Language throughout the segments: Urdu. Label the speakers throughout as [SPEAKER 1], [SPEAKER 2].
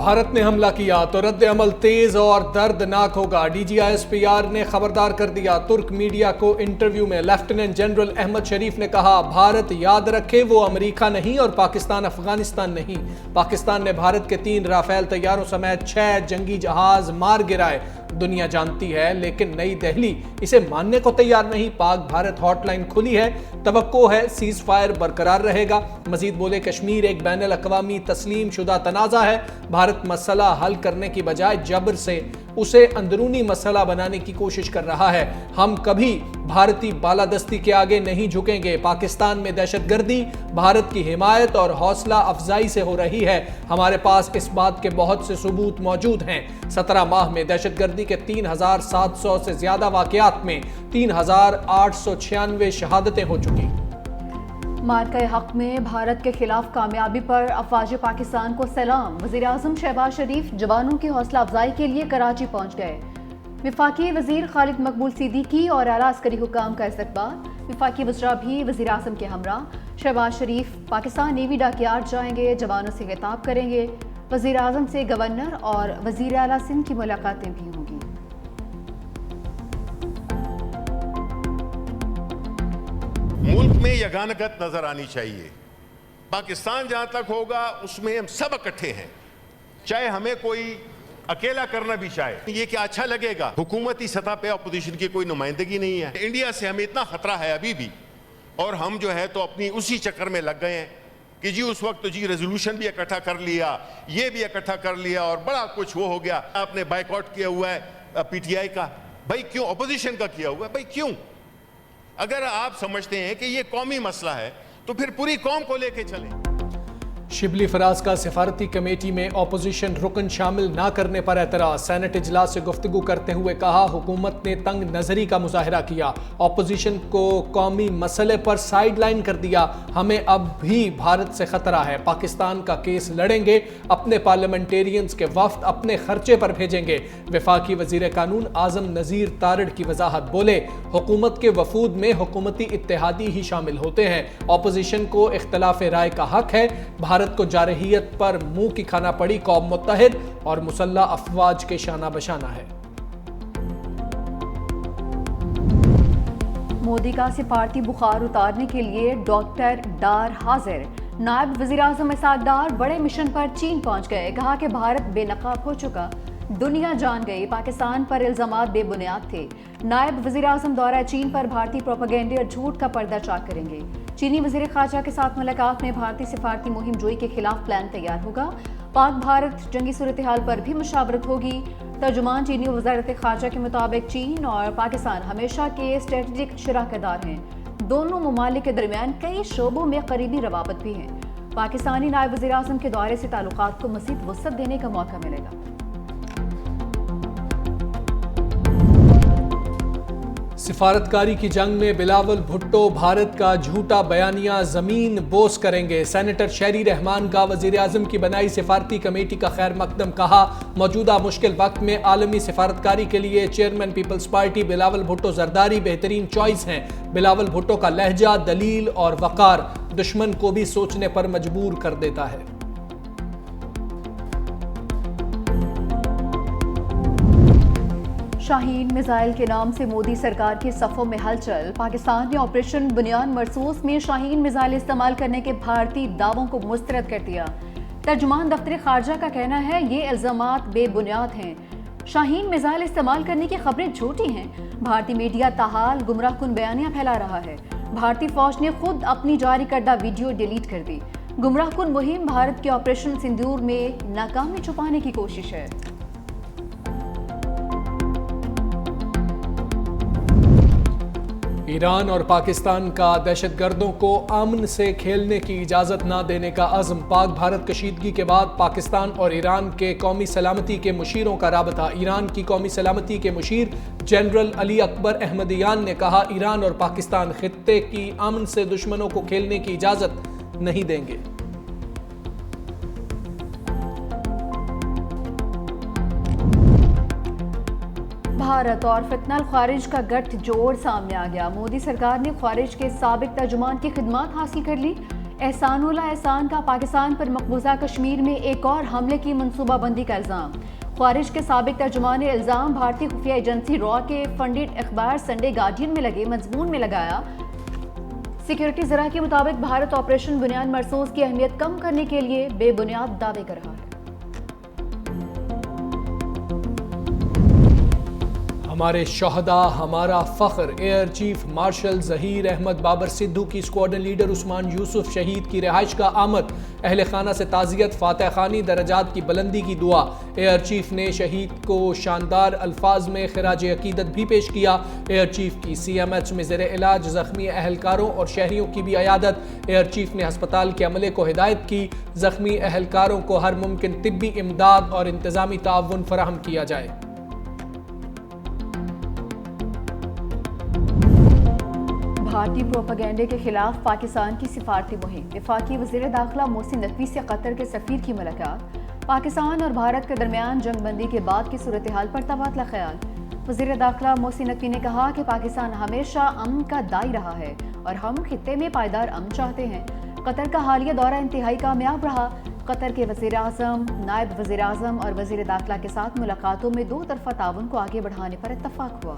[SPEAKER 1] بھارت نے حملہ کیا تو رد عمل تیز اور دردناک ہوگا، D G S P R نے خبردار کر دیا۔ ترک میڈیا کو انٹرویو میں لیفٹیننٹ جنرل احمد شریف نے کہا، بھارت یاد رکھے وہ امریکہ نہیں اور پاکستان افغانستان نہیں۔ پاکستان نے بھارت کے 3 رافیل طیاروں سمیت 6 جنگی جہاز مار گرائے۔ دنیا جانتی ہے لیکن نئی دہلی اسے ماننے کو تیار نہیں۔ پاک بھارت ہاٹ لائن کھلی ہے، توقع ہے سیز فائر برقرار رہے گا۔ مزید بولے، کشمیر ایک بین الاقوامی تسلیم شدہ تنازع ہے۔ بھارت مسئلہ حل کرنے کی بجائے جبر سے اسے اندرونی مسئلہ بنانے کی کوشش کر رہا ہے۔ ہم کبھی بھارتی بالادستی کے آگے نہیں جھکیں گے۔ پاکستان میں دہشت گردی بھارت کی حمایت اور حوصلہ افزائی سے ہو رہی ہے۔ ہمارے پاس اس بات کے بہت سے ثبوت موجود ہیں۔ 17 ماہ میں دہشت گردی کے 3700 سے زیادہ واقعات میں 3896 شہادتیں ہو چکی۔
[SPEAKER 2] مارکہ حق میں بھارت کے خلاف کامیابی پر افواج پاکستان کو سلام۔ وزیراعظم شہباز شریف جوانوں کی حوصلہ افزائی کے لیے کراچی پہنچ گئے۔ وفاقی وزیر خالد مقبول صدیقی اور اعلیٰ عسکری حکام کا استقبال۔ وفاقی وزراء بھی وزیراعظم کے ہمراہ۔ شہباز شریف پاکستان نیوی ڈاک یارڈ جائیں گے، جوانوں سے خطاب کریں گے۔ وزیراعظم سے گورنر اور وزیر اعلیٰ سندھ کی ملاقاتیں بھی ہوں گی۔
[SPEAKER 3] ملک میں یگانگت نظر آنی چاہیے۔ پاکستان جہاں تک ہوگا اس میں ہم سب اکٹھے ہیں، چاہے ہمیں کوئی اکیلا کرنا بھی چاہے۔ یہ کیا اچھا لگے گا؟ حکومتی سطح پہ اپوزیشن کی کوئی نمائندگی نہیں ہے۔ انڈیا سے ہمیں اتنا خطرہ ہے ابھی بھی، اور ہم جو ہے تو اپنی اسی چکر میں لگ گئے ہیں کہ جی اس وقت جی ریزولوشن بھی اکٹھا کر لیا، یہ بھی اکٹھا کر لیا اور بڑا کچھ وہ ہو گیا۔ آپ نے بائیکاٹ کیا ہوا ہے پی ٹی آئی کا، بھائی کیوں؟ اپوزیشن کا کیا ہوا ہے، بھائی کیوں؟ اگر آپ سمجھتے ہیں کہ یہ قومی مسئلہ ہے تو پھر پوری قوم کو لے کے چلیں۔
[SPEAKER 1] شبلی فراز کا سفارتی کمیٹی میں اپوزیشن رکن شامل نہ کرنے پر اعتراض۔ سینٹ اجلاس سے گفتگو کرتے ہوئے کہا، حکومت نے تنگ نظری کا مظاہرہ کیا، اپوزیشن کو قومی مسئلے پر سائیڈ لائن کر دیا۔ ہمیں اب بھی بھارت سے خطرہ ہے، پاکستان کا کیس لڑیں گے، اپنے پارلیمنٹیرینز کے وفد اپنے خرچے پر بھیجیں گے۔ وفاقی وزیر قانون اعظم نذیر تارڑ کی وضاحت، بولے حکومت کے وفود میں حکومتی اتحادی ہی شامل ہوتے ہیں، اپوزیشن کو اختلاف رائے کا حق ہے۔ بھارت کو جارحیت پر منہ کی کھانا پڑی، قوم متحد اور مسلح افواج کے شانہ بشانہ ہے۔
[SPEAKER 2] مودی کا سفارتی بخار اتارنے کے لیے ڈاکٹر ڈار حاضر۔ نائب وزیر اعظم اسحاق ڈار بڑے مشن پر چین پہنچ گئے، کہا کہ بھارت بے نقاب ہو چکا، دنیا جان گئی پاکستان پر الزامات بے بنیاد تھے۔ نائب وزیر اعظم دورہ چین پر بھارتی پروپیگنڈے اور جھوٹ کا پردہ چاک کریں گے۔ چینی وزیر خارجہ کے ساتھ ملاقات میں بھارتی سفارتی مہم جوئی کے خلاف پلان تیار ہوگا۔ پاک بھارت جنگی صورتحال پر بھی مشاورت ہوگی۔ ترجمان چینی وزارت خارجہ کے مطابق چین اور پاکستان ہمیشہ کے اسٹریٹجک شراکت دار ہیں، دونوں ممالک کے درمیان کئی شعبوں میں قریبی روابط بھی ہیں۔ پاکستانی نائب وزیر اعظم کے دورے سے تعلقات کو مزید وسعت دینے کا موقع ملے گا۔
[SPEAKER 1] سفارتکاری کی جنگ میں بلاول بھٹو بھارت کا جھوٹا بیانیہ زمین بوس کریں گے۔ سینیٹر شہری رحمان کا وزیر اعظم کی بنائی سفارتی کمیٹی کا خیر مقدم، کہا موجودہ مشکل وقت میں عالمی سفارتکاری کے لیے چیئرمین پیپلز پارٹی بلاول بھٹو زرداری بہترین چوائس ہیں۔ بلاول بھٹو کا لہجہ، دلیل اور وقار دشمن کو بھی سوچنے پر مجبور کر دیتا ہے۔
[SPEAKER 2] شاہین میزائل کے نام سے مودی سرکار کی صفوں میں ہلچل۔ پاکستان نے آپریشن بنیان مرصوص میں شاہین میزائل استعمال کرنے کے بھارتی دعووں کو مسترد کر دیا۔ ترجمان دفتر خارجہ کا کہنا ہے یہ الزامات بے بنیاد ہیں، شاہین میزائل استعمال کرنے کی خبریں جھوٹی ہیں۔ بھارتی میڈیا تاحال گمراہ کن بیانیاں پھیلا رہا ہے۔ بھارتی فوج نے خود اپنی جاری کردہ ویڈیو ڈیلیٹ کر دی۔ گمراہ کن مہم بھارت کے آپریشن سندور میں ناکامی چھپانے کی کوشش ہے۔
[SPEAKER 1] ایران اور پاکستان کا دہشت گردوں کو امن سے کھیلنے کی اجازت نہ دینے کا عزم۔ پاک بھارت کشیدگی کے بعد پاکستان اور ایران کے قومی سلامتی کے مشیروں کا رابطہ۔ ایران کی قومی سلامتی کے مشیر جنرل علی اکبر احمدیان نے کہا، ایران اور پاکستان خطے کی امن سے دشمنوں کو کھیلنے کی اجازت نہیں دیں گے۔
[SPEAKER 2] بھارت اور فتنہ الخوارج کا گٹھ جوڑ سامنے آ گیا۔ مودی سرکار نے خوارج کے سابق ترجمان کی خدمات حاصل کر لی۔ احسان اللہ احسان کا پاکستان پر مقبوضہ کشمیر میں ایک اور حملے کی منصوبہ بندی کا الزام۔ خارج کے سابق ترجمان نے الزام بھارتی خفیہ ایجنسی را کے فنڈڈ اخبار سنڈے گارڈین میں لگے مضمون میں لگایا۔ سیکیورٹی ذرائع کے مطابق بھارت آپریشن بنیاد مرسوز کی اہمیت کم کرنے کے لیے بے بنیاد دعوے کر رہا ہے۔
[SPEAKER 1] ہمارے شہداء ہمارا فخر۔ Air chief marshal Zaheer Ahmed Babar Sidhu کی اسکواڈرن لیڈر عثمان یوسف شہید کی رہائش کا آمد۔ اہل خانہ سے تعزیت، فاتح خوانی، درجات کی بلندی کی دعا۔ ایئر چیف نے شہید کو شاندار الفاظ میں خراج عقیدت بھی پیش کیا۔ ایئر چیف کی سی ایم ایچ میں زیر علاج زخمی اہلکاروں اور شہریوں کی بھی عیادت۔ ایئر چیف نے ہسپتال کے عملے کو ہدایت کی زخمی اہلکاروں کو ہر ممکن طبی امداد اور انتظامی تعاون فراہم کیا جائے۔
[SPEAKER 2] بھارتی پروپیگنڈے کے خلاف پاکستان کی سفارتی مہم۔ وفاقی وزیر داخلہ محسن نقوی سے قطر کے سفیر کی ملاقات۔ پاکستان اور بھارت کے درمیان جنگ بندی کے بعد کی صورتحال پر تبادلہ خیال۔ وزیر داخلہ محسن نقوی نے کہا کہ پاکستان ہمیشہ امن کا داعی رہا ہے اور ہم خطے میں پائیدار امن چاہتے ہیں۔ قطر کا حالیہ دورہ انتہائی کامیاب رہا۔ قطر کے وزیر اعظم، نائب وزیر اعظم اور وزیر داخلہ کے ساتھ ملاقاتوں میں دو طرفہ تعاون کو آگے بڑھانے پر اتفاق ہوا۔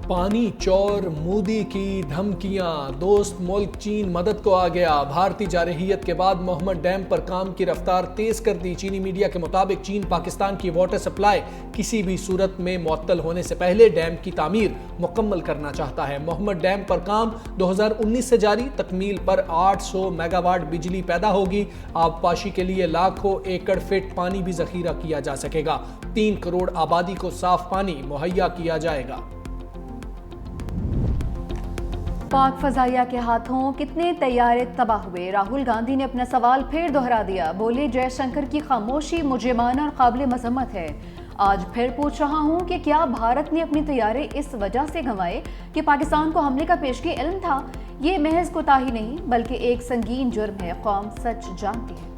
[SPEAKER 1] پانی چور، مودی کی دھمکیاں، دوست ملک چین مدد کو آ گیا۔ بھارتی جارحیت کے بعد محمد ڈیم پر کام کی رفتار تیز کر دی۔ چینی میڈیا کے مطابق چین پاکستان کی واٹر سپلائی کسی بھی صورت میں معطل ہونے سے پہلے ڈیم کی تعمیر مکمل کرنا چاہتا ہے۔ محمد ڈیم پر کام 2019 سے جاری، تکمیل پر 800 میگا واٹ بجلی پیدا ہوگی۔ آبپاشی کے لیے لاکھوں ایکڑ فٹ پانی بھی ذخیرہ کیا جا سکے گا۔ 3 کروڑ آبادی کو صاف پانی مہیا کیا جائے گا۔
[SPEAKER 2] پاک فضائیہ کے ہاتھوں کتنے طیارے تباہ ہوئے؟ راہل گاندھی نے اپنا سوال پھر دہرا دیا۔ بولے جے شنکر کی خاموشی مجھے مانا اور قابل مذمت ہے۔ آج پھر پوچھ رہا ہوں کہ کیا بھارت نے اپنے طیارے اس وجہ سے گنوائے کہ پاکستان کو حملے کا پیشگی علم تھا؟ یہ محض کوتاہی نہیں بلکہ ایک سنگین جرم ہے، قوم سچ جانتی ہے۔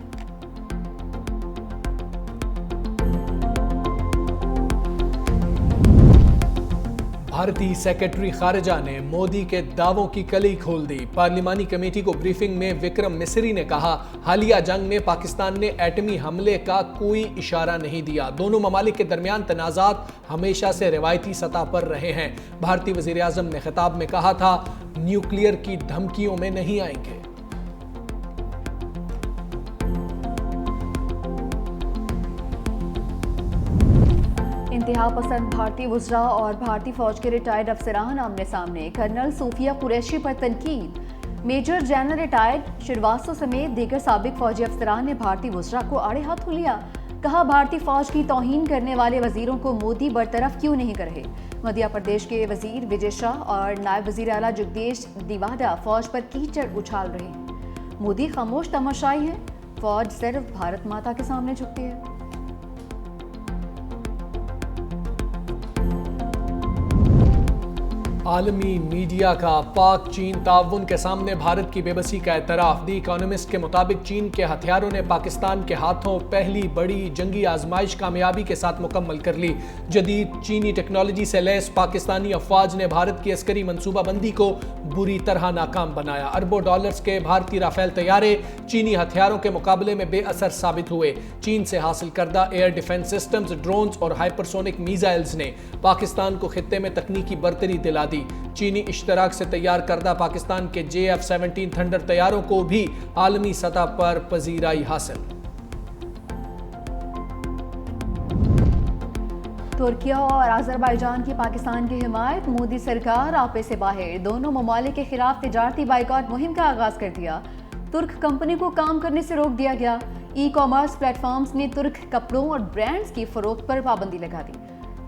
[SPEAKER 1] بھارتی سیکرٹری خارجہ نے مودی کے دعووں کی کلی کھول دی۔ پارلیمانی کمیٹی کو بریفنگ میں وکرم مسری نے کہا، حالیہ جنگ میں پاکستان نے ایٹمی حملے کا کوئی اشارہ نہیں دیا۔ دونوں ممالک کے درمیان تنازعات ہمیشہ سے روایتی سطح پر رہے ہیں۔ بھارتی وزیر اعظم نے خطاب میں کہا تھا، نیوکلیئر کی دھمکیوں میں نہیں آئیں گے۔
[SPEAKER 2] انتہا پسند بھارتی وزراء اور بھارتی فوج کے ریٹائرڈ افسران آمنے سامنے۔ کرنل صوفیہ قریشی پر تنقید۔ میجر جنرل ریٹائرڈ شریواستو سمیت دیگر سابق فوجی افسران نے بھارتی وزراء کو آڑے ہاتھوں لیا۔ کہا، بھارتی فوج کی توہین کرنے والے وزیروں کو مودی برطرف کیوں نہیں کر رہے؟ مدھیہ پردیش کے وزیر وجے شاہ اور نائب وزیر اعلیٰ جگدیش دیواڈا فوج پر کیچڑ اچھال رہے ہیں۔ مودی خاموش تماشائی ہیں، فوج صرف بھارت ماتا کے سامنے جھکتی ہے۔
[SPEAKER 1] عالمی میڈیا کا پاک چین تعاون کے سامنے بھارت کی بے بسی کا اعتراف۔ دی اکانومسٹ کے مطابق چین کے ہتھیاروں نے پاکستان کے ہاتھوں پہلی بڑی جنگی آزمائش کامیابی کے ساتھ مکمل کر لی۔ جدید چینی ٹیکنالوجی سے لیس پاکستانی افواج نے بھارت کی عسکری منصوبہ بندی کو بری طرح ناکام بنایا۔ اربوں ڈالرز کے بھارتی رافیل طیارے چینی ہتھیاروں کے مقابلے میں بے اثر ثابت ہوئے۔ چین سے حاصل کردہ ایئر ڈیفنس سسٹمز، ڈرونز اور ہائپرسونک میزائلز نے پاکستان کو خطے میں تکنیکی برتری دلا دی۔ چینی اشتراک سے تیار کردہ پاکستان کے JF-17 تھنڈر طیاروں کو بھی عالمی سطح پر پذیرائی حاصل۔
[SPEAKER 2] ترکیہ اور آذربائیجان کی پاکستان کی حمایت۔ مودی سرکار آپے سے باہر، دونوں ممالک کے خلاف تجارتی بائیکاٹ مہم کا آغاز کر دیا۔ ترک کمپنی کو کام کرنے سے روک دیا گیا۔ ای کامرس پلیٹ فارمز نے ترک کپڑوں اور برانڈز کی فروخت پر پابندی لگا دی۔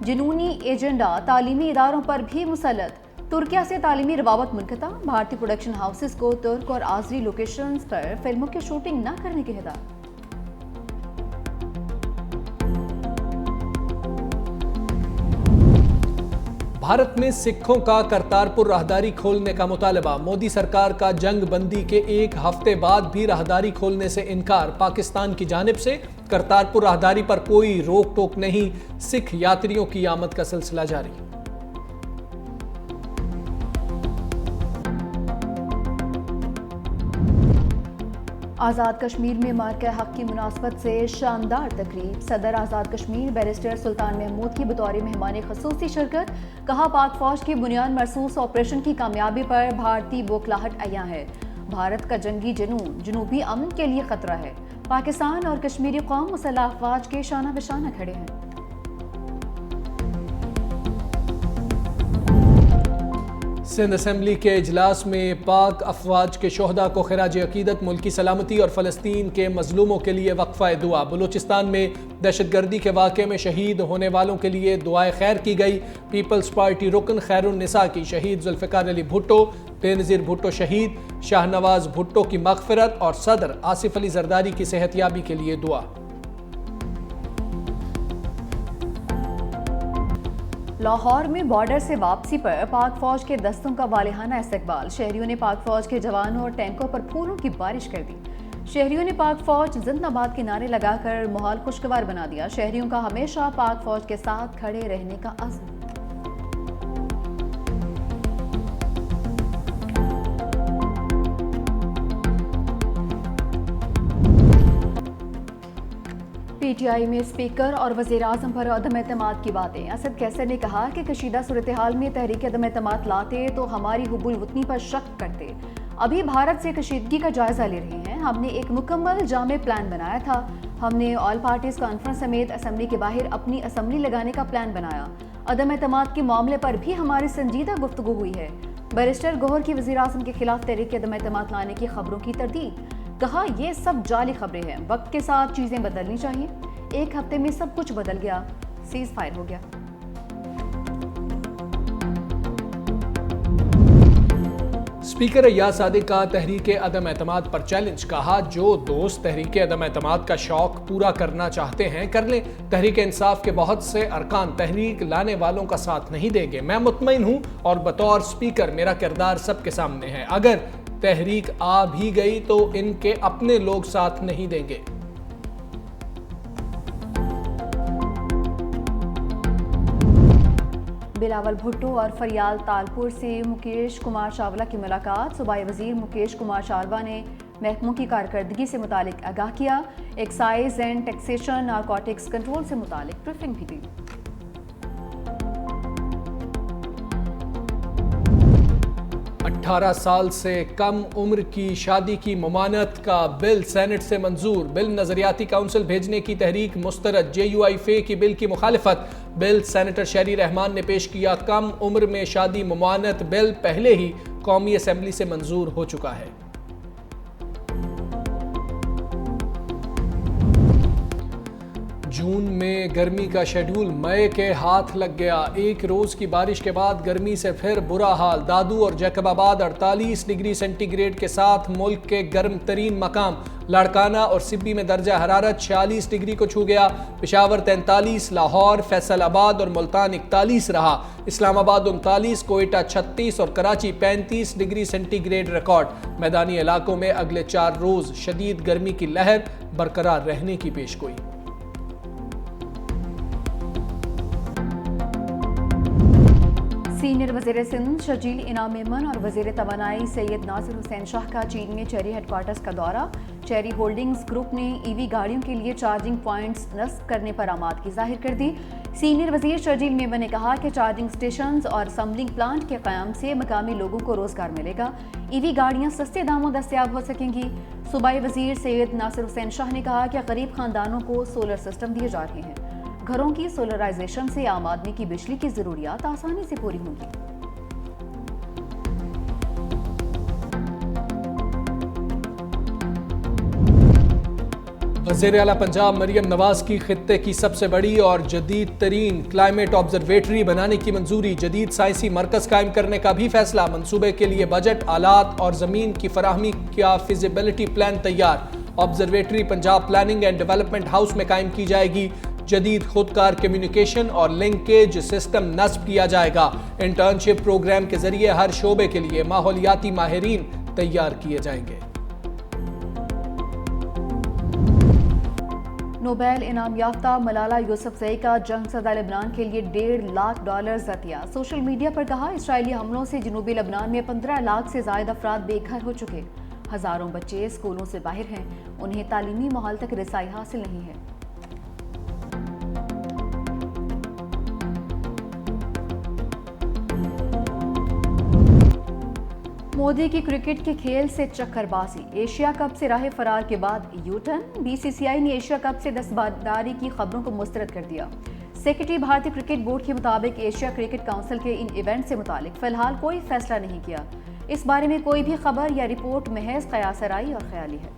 [SPEAKER 2] جنونی ایجنڈا تعلیمی اداروں پر بھی مسلط۔ ترکیہ سے تعلیمی روابط منقطع۔ بھارتی پروڈکشن ہاؤسز کو ترک اور آذری لوکیشنز پر فلموں کی شوٹنگ نہ کرنے کی ہدایت۔
[SPEAKER 1] بھارت میں سکھوں کا کرتارپور راہداری کھولنے کا مطالبہ۔ مودی سرکار کا جنگ بندی کے ایک ہفتے بعد بھی راہداری کھولنے سے انکار۔ پاکستان کی جانب سے کرتارپور راہداری پر کوئی روک ٹوک نہیں، سکھ یاتریوں کی آمد کا سلسلہ جاری۔
[SPEAKER 2] آزاد کشمیر میں مارکہ حق کی مناسبت سے شاندار تقریب، صدر آزاد کشمیر بیرسٹر سلطان محمود کی بطور مہمان خصوصی شرکت، کہا پاک فوج کی بنیاد مرصوص آپریشن کی کامیابی پر بھارتی بوکھلاہٹ عیاں ہے، بھارت کا جنگی جنون جنوبی امن کے لیے خطرہ ہے، پاکستان اور کشمیری قوم مسلح افواج کے شانہ بشانہ کھڑے ہیں۔
[SPEAKER 1] سندھ اسمبلی کے اجلاس میں پاک افواج کے شہداء کو خراج عقیدت، ملکی سلامتی اور فلسطین کے مظلوموں کے لیے وقفہ دعا۔ بلوچستان میں دہشت گردی کے واقعے میں شہید ہونے والوں کے لیے دعائے خیر کی گئی۔ پیپلز پارٹی رکن خیر النساء کی شہید ذوالفقار علی بھٹو، بے نظیر بھٹو شہید، شاہ نواز بھٹو کی مغفرت اور صدر آصف علی زرداری کی صحت یابی کے لیے دعا۔
[SPEAKER 2] لاہور میں بارڈر سے واپسی پر پاک فوج کے دستوں کا والہانہ استقبال، شہریوں نے پاک فوج کے جوانوں اور ٹینکوں پر پھولوں کی بارش کر دی۔ شہریوں نے پاک فوج زندہ باد کے نعرے لگا کر ماحول خوشگوار بنا دیا، شہریوں کا ہمیشہ پاک فوج کے ساتھ کھڑے رہنے کا عزم۔ پی ٹی آئی میں اسپیکر اور وزیر اعظم پر عدم اعتماد کی باتیں، اسد کیسر نے کہا کہ کشیدہ صورتحال میں تحریک عدم اعتماد لاتے تو ہماری حب الوطنی پر شک کرتے، ابھی بھارت سے کشیدگی کا جائزہ لے رہے ہیں، ہم نے ایک مکمل جامع پلان بنایا تھا، ہم نے آل پارٹیز کانفرنس سمیت اسمبلی کے باہر اپنی اسمبلی لگانے کا پلان بنایا، عدم اعتماد کے معاملے پر بھی ہماری سنجیدہ گفتگو ہوئی ہے۔ بیرسٹر گوہر کی وزیر اعظم کے خلاف تحریک عدم اعتماد لانے کی خبروں کی تردید، کہا یہ سب جعلی خبریں ہیں، وقت کے ساتھ چیزیں بدلنی چاہیے، ایک ہفتے میں سب کچھ بدل گیا، سیز فائر ہو گیا۔
[SPEAKER 1] اسپیکر ایاز صادق کا تحریک عدم اعتماد پر چیلنج، کہا جو دوست تحریک عدم اعتماد کا شوق پورا کرنا چاہتے ہیں کر لیں، تحریک انصاف کے بہت سے ارکان تحریک لانے والوں کا ساتھ نہیں دیں گے، میں مطمئن ہوں اور بطور اسپیکر میرا کردار سب کے سامنے ہے، اگر تحریک آ بھی گئی تو ان کے اپنے لوگ ساتھ نہیں دیں گے۔
[SPEAKER 2] بلاول بھٹو اور فریال تالپور سے مکیش کمار چاولہ کی ملاقات، صوبائی وزیر مکیش کمار چاولہ نے محکموں کی کارکردگی سے متعلق آگاہ کیا، excise and taxation, narcotics control سے متعلق بریفنگ بھی دی۔
[SPEAKER 1] 18 سال سے کم عمر کی شادی کی ممانعت کا بل سینٹ سے منظور، بل نظریاتی کونسل بھیجنے کی تحریک مسترد، جے یو آئی فے کی بل کی مخالفت، بل سینیٹر شہری رحمان نے پیش کیا، کم عمر میں شادی ممانعت بل پہلے ہی قومی اسمبلی سے منظور ہو چکا ہے۔ جون میں گرمی کا شیڈول مئی کے ہاتھ لگ گیا، ایک روز کی بارش کے بعد گرمی سے پھر برا حال، دادو اور جیکب آباد 48 ڈگری سینٹی گریڈ کے ساتھ ملک کے گرم ترین مقام، لاڑکانہ اور سبی میں درجہ حرارت 46 ڈگری کو چھو گیا، پشاور 43، لاہور، فیصل آباد اور ملتان 41 رہا، اسلام آباد 39، کوئٹہ 36 اور Karachi 35 degree centigrade record. میدانی علاقوں میں اگلے 4 روز شدید گرمی کی لہر برقرار رہنے کی پیشگوئی۔
[SPEAKER 2] سینئر وزیر سندھ شجیل انعام میمن اور وزیر توانائی سید ناصر حسین شاہ کا چین میں چیری ہیڈ کوارٹرز کا دورہ، چیری ہولڈنگز گروپ نے ای وی گاڑیوں کے لیے چارجنگ پوائنٹس نصب کرنے پر آمادگی ظاہر کر دی۔ سینئر وزیر شجیل میمن نے کہا کہ چارجنگ سٹیشنز اور اسمبلنگ پلانٹ کے قیام سے مقامی لوگوں کو روزگار ملے گا، ای وی گاڑیاں سستے داموں دستیاب ہو سکیں گی۔ صوبائی وزیر سید ناصر حسین شاہ نے کہا کہ غریب خاندانوں کو سولر سسٹم دیے جا رہے ہیں، گھروں کی سولرائزیشن سے عام آدمی کی بجلی کی ضروریات آسانی سے پوری ہوں گی۔
[SPEAKER 1] وزیر اعلیٰ پنجاب مریم نواز کی خطے کی سب سے بڑی اور جدید ترین کلائمیٹ آبزرویٹری بنانے کی منظوری، جدید سائنسی مرکز قائم کرنے کا بھی فیصلہ، منصوبے کے لیے بجٹ، آلات اور زمین کی فراہمی کا فیزیبلٹی پلان تیار۔ Observatory Punjab planning and development house میں قائم کی جائے گی، جدید خودکار کمیونیکیشن اور لنکیج سسٹم نصب کیا جائے گا، انٹرنشپ پروگرام کے ذریعے ہر شعبے کے لیے ماحولیاتی ماہرین تیار کیے جائیں گے۔
[SPEAKER 2] نوبیل انعام یافتہ ملالہ یوسفزئی کا جنگ زدہ لبنان کے لیے $1.5 لاکھ عطیہ، سوشل میڈیا پر کہا اسرائیلی حملوں سے جنوبی لبنان میں 15 لاکھ سے زائد افراد بے گھر ہو چکے، ہزاروں بچے اسکولوں سے باہر ہیں، انہیں تعلیمی ماحول تک رسائی حاصل نہیں ہے۔ مودی کی کرکٹ کے کھیل سے چکر بازی، ایشیا کپ سے راہ فرار کے بعد یو ٹرن، بی سی سی آئی نے ایشیا کپ سے دستبرداری کی خبروں کو مسترد کر دیا۔ سیکرٹری بھارتی کرکٹ بورڈ کے مطابق ایشیا کرکٹ کونسل کے ان ایونٹ سے متعلق فی الحال کوئی فیصلہ نہیں کیا، اس بارے میں کوئی بھی خبر یا رپورٹ محض قیاس آرائی اور خیالی ہے۔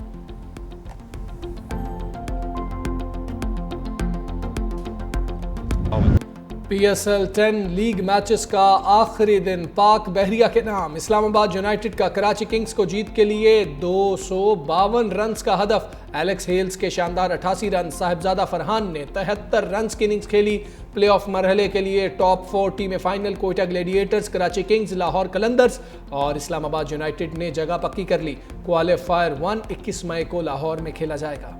[SPEAKER 1] P S L 10 league matches کا آخری دن پاک بحریہ کے نام، اسلام آباد یونائیٹڈ کا کراچی کنگز کو جیت کے لیے 252 رنز کا ہدف، ایلیکس ہیلز کے شاندار 88 رنز، صاحبزادہ فرحان نے 73 رنز کی اننگز کھیلی۔ پلے آف مرحلے کے لیے ٹاپ 4 ٹیمیں final, Quetta Gladiators, Karachi Kings, Lahore Qalandars اور اسلام آباد یونائیٹڈ نے جگہ پکی کر لی۔ کوالیفائر 1 21 مئی کو لاہور میں کھیلا جائے گا۔